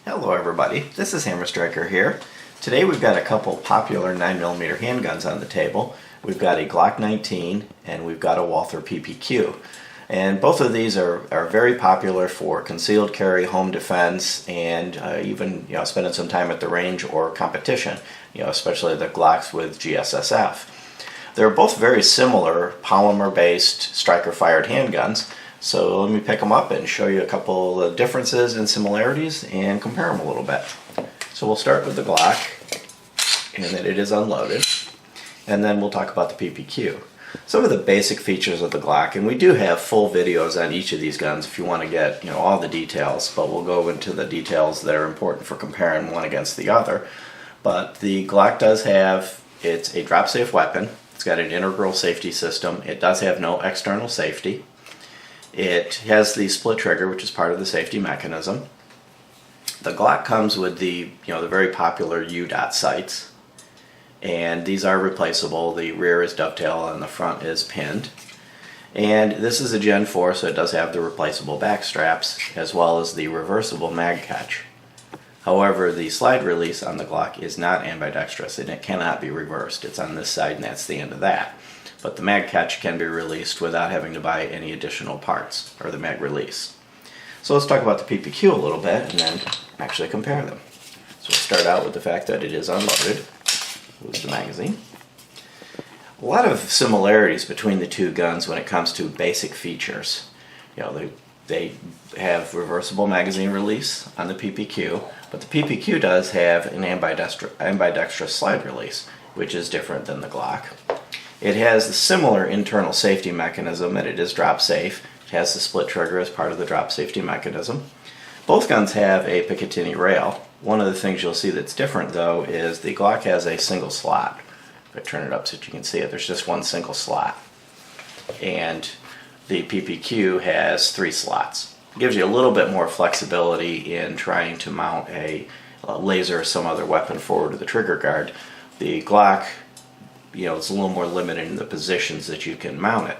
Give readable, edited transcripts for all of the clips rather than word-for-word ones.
Hello everybody, this is Hammer Striker here. Today we've got a couple popular 9mm handguns on the table. We've got a Glock 19 and we've got a Walther PPQ. And both of these are very popular for concealed carry, home defense, and even spending some time at the range or competition, especially the Glocks with GSSF. They're both very similar polymer-based striker-fired handguns. So let me pick them up and show you a couple of differences and similarities and compare them a little bit. So we'll start with the Glock, and that it is unloaded, and then we'll talk about the PPQ. Some of the basic features of the Glock, and we do have full videos on each of these guns if you want to get all the details, but we'll go into the details that are important for comparing one against the other. But the Glock does have, it's a drop-safe weapon. It's got an integral safety system. It does have no external safety. It has the split trigger, which is part of the safety mechanism. The Glock comes with the the very popular U-dot sights, and these are replaceable. The rear is dovetail and the front is pinned. And this is a Gen 4, so it does have the replaceable back straps as well as the reversible mag catch. However, the slide release on the Glock is not ambidextrous and it cannot be reversed. It's on this side and that's the end of that. But the mag catch can be released without having to buy any additional parts, or the mag release. So let's talk about the PPQ a little bit and then actually compare them. So we'll start out with the fact that it is unloaded. Here's the magazine. A lot of similarities between the two guns when it comes to basic features. They have reversible magazine release on the PPQ, but the PPQ does have an ambidextrous slide release, which is different than the Glock. It has a similar internal safety mechanism, and it is drop safe. It has the split trigger as part of the drop safety mechanism. Both guns have a Picatinny rail. One of the things you'll see that's different though is the Glock has a single slot. If I turn it up so that you can see it, there's just one single slot. And the PPQ has 3 slots. It gives you a little bit more flexibility in trying to mount a laser or some other weapon forward of the trigger guard. The Glock, it's a little more limited in the positions that you can mount it.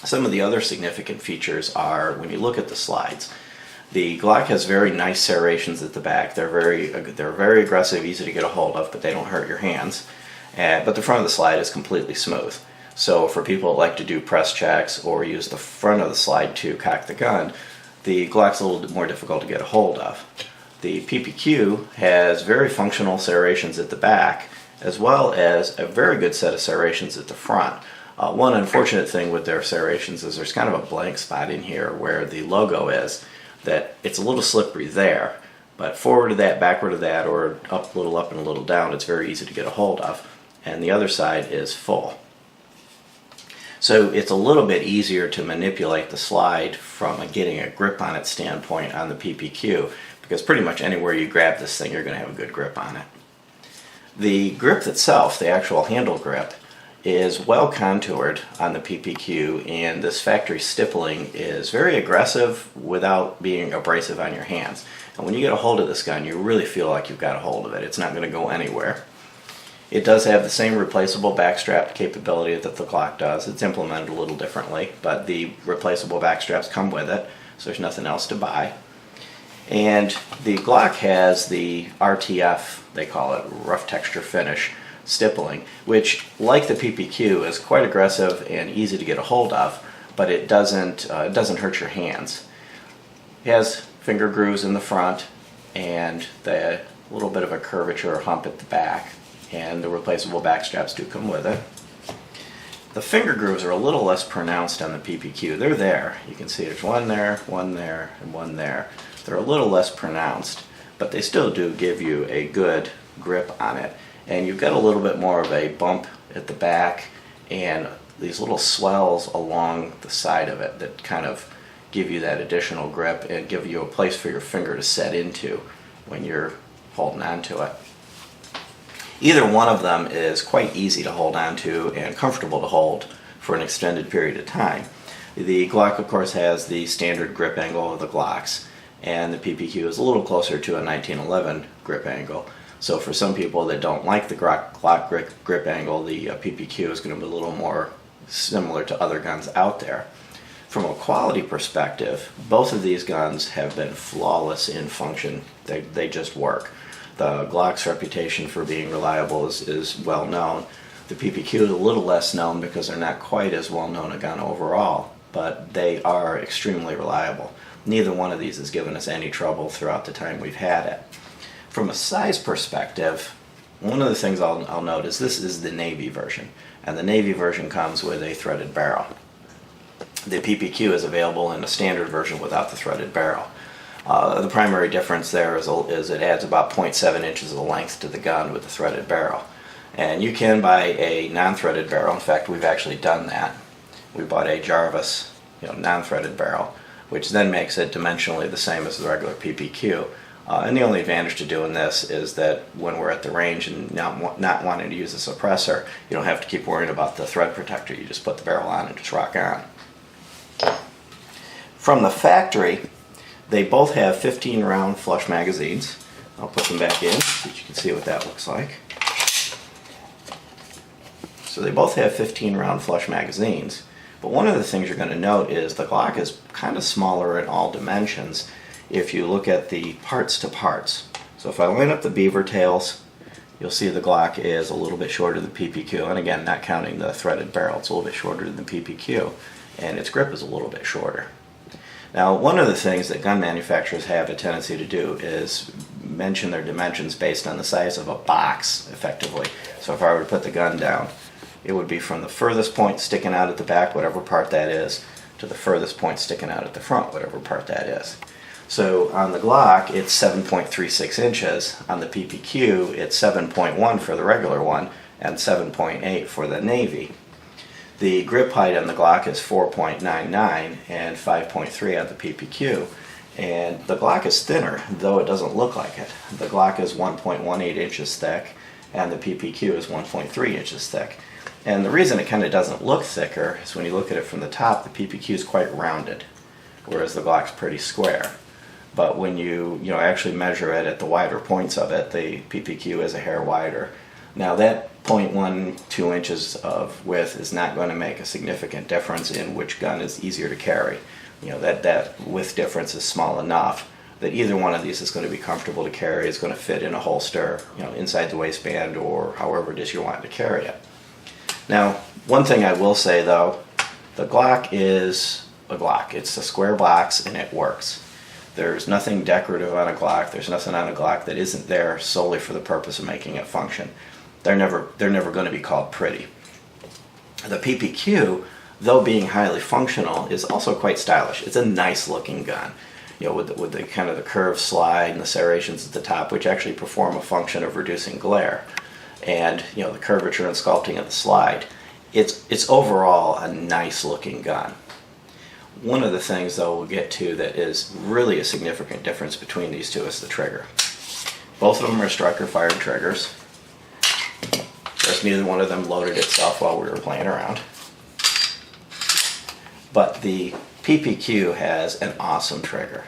Some of the other significant features are when you look at the slides. The Glock has very nice serrations at the back. They're very aggressive, easy to get a hold of, but they don't hurt your hands. But the front of the slide is completely smooth. So for people that like to do press checks or use the front of the slide to cock the gun, the Glock's a little bit more difficult to get a hold of. The PPQ has very functional serrations at the back, as well as a very good set of serrations at the front. One unfortunate thing with their serrations is there's kind of a blank spot in here where the logo is, that it's a little slippery there, but forward to that, backward to that, or up, a little up and a little down, it's very easy to get a hold of. And the other side is full. So it's a little bit easier to manipulate the slide from getting a grip on it standpoint on the PPQ, because pretty much anywhere you grab this thing, you're going to have a good grip on it. The grip itself, the actual handle grip, is well contoured on the PPQ, and this factory stippling is very aggressive without being abrasive on your hands. And when you get a hold of this gun, you really feel like you've got a hold of it. It's not going to go anywhere. It does have the same replaceable backstrap capability that the Glock does. It's implemented a little differently, but the replaceable backstraps come with it, so there's nothing else to buy. And the Glock has the RTF, they call it, rough texture finish stippling, which, like the PPQ, is quite aggressive and easy to get a hold of, but it doesn't hurt your hands. It has finger grooves in the front and a little bit of a curvature or hump at the back, and the replaceable back straps do come with it. The finger grooves are a little less pronounced on the PPQ. They're there. You can see there's one there, and one there. They're a little less pronounced, but they still do give you a good grip on it. And you've got a little bit more of a bump at the back and these little swells along the side of it that kind of give you that additional grip and give you a place for your finger to set into when you're holding on to it. Either one of them is quite easy to hold on to and comfortable to hold for an extended period of time. The Glock, of course, has the standard grip angle of the Glocks, and the PPQ is a little closer to a 1911 grip angle. So for some people that don't like the Glock grip angle, the PPQ is going to be a little more similar to other guns out there. From a quality perspective, both of these guns have been flawless in function They just work. The Glock's reputation for being reliable is well known. The PPQ is a little less known because they're not quite as well known a gun overall, but they are extremely reliable. Neither one of these has given us any trouble throughout the time we've had it. From a size perspective, one of the things I'll note is this is the Navy version, and the Navy version comes with a threaded barrel. The PPQ is available in a standard version without the threaded barrel. The primary difference there is it adds about 0.7 inches of length to the gun with the threaded barrel. And you can buy a non-threaded barrel. In fact, we've actually done that. We bought a Jarvis non-threaded barrel, which then makes it dimensionally the same as the regular PPQ. And the only advantage to doing this is that when we're at the range and not wanting to use a suppressor, you don't have to keep worrying about the thread protector. You just put the barrel on and just rock on. From the factory, they both have 15-round flush magazines. I'll put them back in so that you can see what that looks like. So they both have 15-round flush magazines. But one of the things you're going to note is the Glock is kind of smaller in all dimensions if you look at the parts to parts. So if I line up the beaver tails, you'll see the Glock is a little bit shorter than PPQ, and again, not counting the threaded barrel, it's a little bit shorter than PPQ, and its grip is a little bit shorter. Now, one of the things that gun manufacturers have a tendency to do is mention their dimensions based on the size of a box, effectively. So if I were to put the gun down, it would be from the furthest point sticking out at the back, whatever part that is, to the furthest point sticking out at the front, whatever part that is. So on the Glock, it's 7.36 inches. On the PPQ, it's 7.1 for the regular one and 7.8 for the Navy. The grip height on the Glock is 4.99 and 5.3 on the PPQ. And the Glock is thinner, though it doesn't look like it. The Glock is 1.18 inches thick and the PPQ is 1.3 inches thick. And the reason it kind of doesn't look thicker is when you look at it from the top, the PPQ is quite rounded, whereas the Glock's pretty square. But when you actually measure it at the wider points of it, the PPQ is a hair wider. Now that 0.12 inches of width is not going to make a significant difference in which gun is easier to carry. That width difference is small enough that either one of these is going to be comfortable to carry. It's going to fit in a holster, inside the waistband or however it is you want to carry it. Now, one thing I will say though, the Glock is a Glock. It's a square box and it works. There's nothing decorative on a Glock. There's nothing on a Glock that isn't there solely for the purpose of making it function. They're never going to be called pretty. The PPQ, though being highly functional, is also quite stylish. It's a nice looking gun, with the kind of the curved slide and the serrations at the top, which actually perform a function of reducing glare, and the curvature and sculpting of the slide. It's overall a nice looking gun. One of the things, though, we'll get to that is really a significant difference between these two is the trigger. Both of them are striker fired triggers. Of course, neither one of them loaded itself while we were playing around. But the PPQ has an awesome trigger.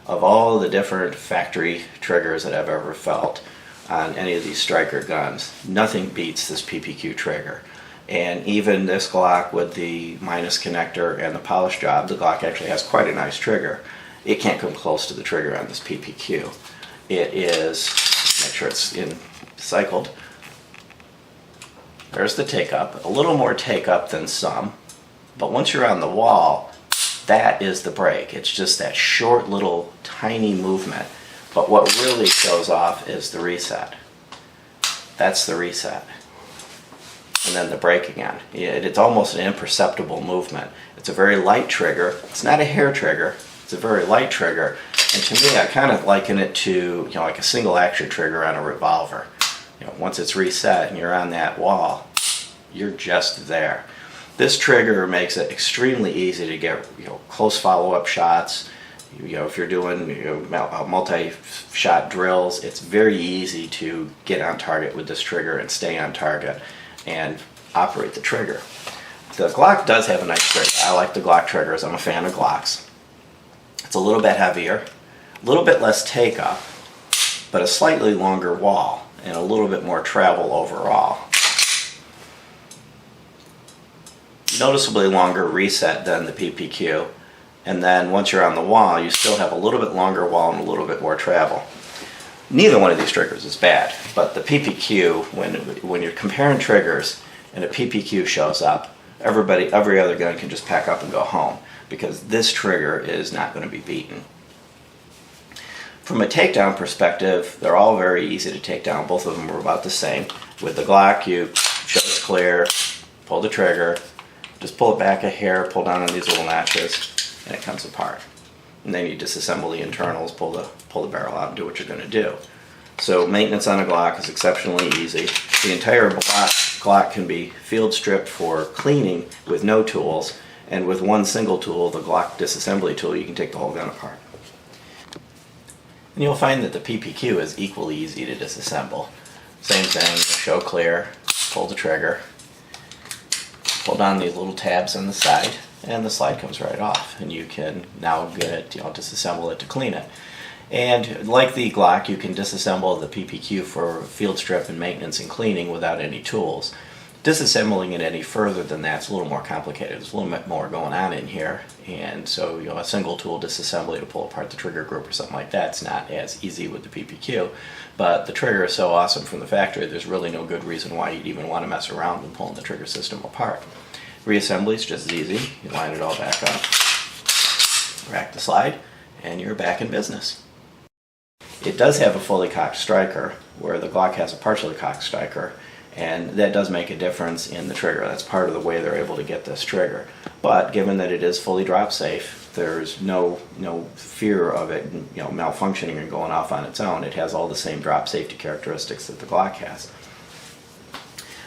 Of all the different factory triggers that I've ever felt on any of these striker guns, nothing beats this PPQ trigger. And even this Glock with the minus connector and the polish job, the Glock actually has quite a nice trigger. It can't come close to the trigger on this PPQ. It is, make sure it's cycled. There's the take-up, a little more take-up than some, but once you're on the wall, that is the break. It's just that short little tiny movement, but what really shows off is the reset. That's the reset. And then the break again. It's almost an imperceptible movement. It's a very light trigger. It's not a hair trigger. It's a very light trigger. And to me, I kind of liken it to like a single action trigger on a revolver. Once it's reset and you're on that wall, you're just there. This trigger makes it extremely easy to get close follow-up shots. If you're doing multi-shot drills, it's very easy to get on target with this trigger and stay on target and operate the trigger. The Glock does have a nice trigger. I like the Glock triggers. I'm a fan of Glocks. It's a little bit heavier, a little bit less take-up, but a slightly longer wall and a little bit more travel overall. Noticeably longer reset than the PPQ, and then once you're on the wall, you still have a little bit longer wall and a little bit more travel. Neither one of these triggers is bad, but the PPQ, when you're comparing triggers and a PPQ shows up, every other gun can just pack up and go home, because this trigger is not going to be beaten. From a takedown perspective, they're all very easy to take down. Both of them are about the same. With the Glock, you show it's clear, pull the trigger, just pull it back a hair, pull down on these little notches, and it comes apart. And then you disassemble the internals, pull the barrel out, and do what you're going to do. So maintenance on a Glock is exceptionally easy. The entire Glock can be field stripped for cleaning with no tools, and with one single tool, the Glock disassembly tool, you can take the whole gun apart. And you'll find that the PPQ is equally easy to disassemble. Same thing, show clear, pull the trigger, pull down these little tabs on the side, and the slide comes right off, and you can now get it, disassemble it to clean it. And like the Glock, you can disassemble the PPQ for field strip and maintenance and cleaning without any tools. Disassembling it any further than that's a little more complicated. There's a little bit more going on in here, and so a single tool disassembly to pull apart the trigger group or something like that's not as easy with the PPQ. But the trigger is so awesome from the factory, there's really no good reason why you'd even want to mess around with pulling the trigger system apart. Reassembly is just as easy. You line it all back up, rack the slide, and you're back in business. It does have a fully cocked striker, where the Glock has a partially cocked striker, and that does make a difference in the trigger. That's part of the way they're able to get this trigger. But given that it is fully drop safe, there's no fear of it malfunctioning and going off on its own. It has all the same drop safety characteristics that the Glock has.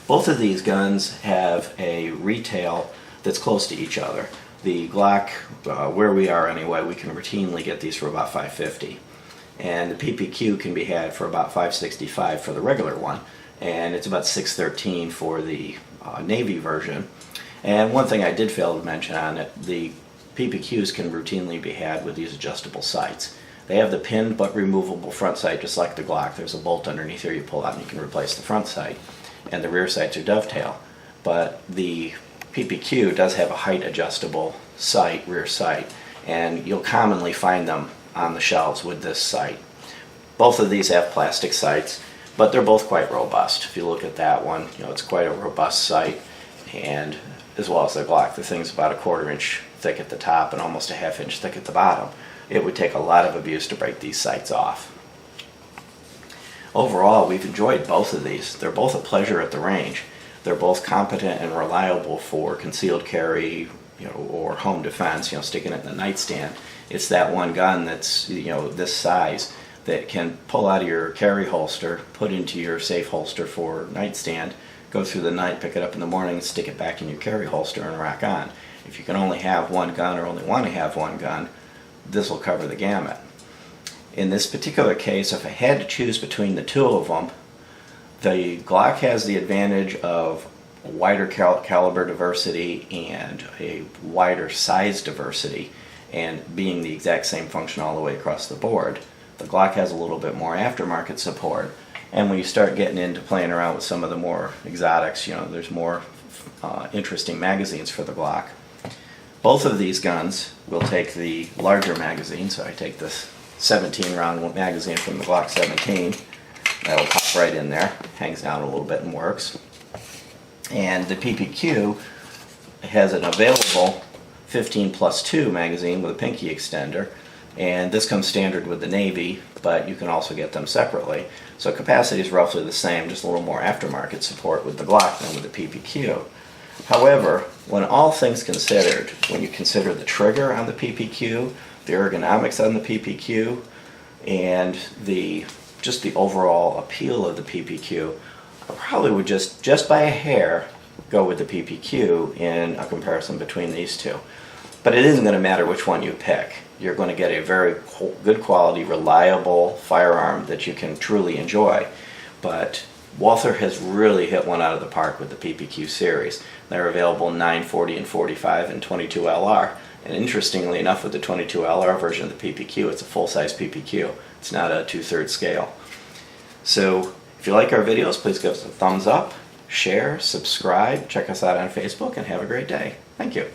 Both of these guns have a retail that's close to each other. The Glock, where we are anyway, we can routinely get these for about $550. And the PPQ can be had for about $565 for the regular one, and it's about $613 for the Navy version. And one thing I did fail to mention on it, the PPQs can routinely be had with these adjustable sights. They have the pinned but removable front sight just like the Glock. There's a bolt underneath here you pull out and you can replace the front sight, and the rear sights are dovetail. But the PPQ does have a height adjustable sight, rear sight, and you'll commonly find them on the shelves with this sight. Both of these have plastic sights, but they're both quite robust. If you look at that one, it's quite a robust sight, and as well as the Glock, the thing's about a 1/4 inch thick at the top and almost a 1/2 inch thick at the bottom. It would take a lot of abuse to break these sights off. Overall, we've enjoyed both of these. They're both a pleasure at the range. They're both competent and reliable for concealed carry, or home defense, sticking it in the nightstand. It's that one gun that's, this size that can pull out of your carry holster, put into your safe holster for nightstand, go through the night, pick it up in the morning, and stick it back in your carry holster and rock on. If you can only have one gun or only want to have one gun, this will cover the gamut. In this particular case, if I had to choose between the two of them, the Glock has the advantage of wider caliber diversity and a wider size diversity, and being the exact same function all the way across the board. The Glock has a little bit more aftermarket support, and when you start getting into playing around with some of the more exotics, there's more interesting magazines for the Glock. Both of these guns will take the larger magazine, so I take this 17 round magazine from the Glock 17. That'll pop right in there, hangs down a little bit and works. And the PPQ has an available 15+2 magazine with a pinky extender, and this comes standard with the Navy, but you can also get them separately. So capacity is roughly the same, just a little more aftermarket support with the Glock than with the PPQ. However, when all things considered, when you consider the trigger on the PPQ, the ergonomics on the PPQ, and just the overall appeal of the PPQ, I probably would just by a hair go with the PPQ in a comparison between these two. But it isn't going to matter which one you pick. You're going to get a very good quality, reliable firearm that you can truly enjoy. But Walther has really hit one out of the park with the PPQ series. They're available in 9, 40, and 45 and 22 LR. And interestingly enough, with the 22 LR version of the PPQ, it's a full-size PPQ. It's not a 2/3 scale. So if you like our videos, please give us a thumbs up, share, subscribe, check us out on Facebook, and have a great day. Thank you.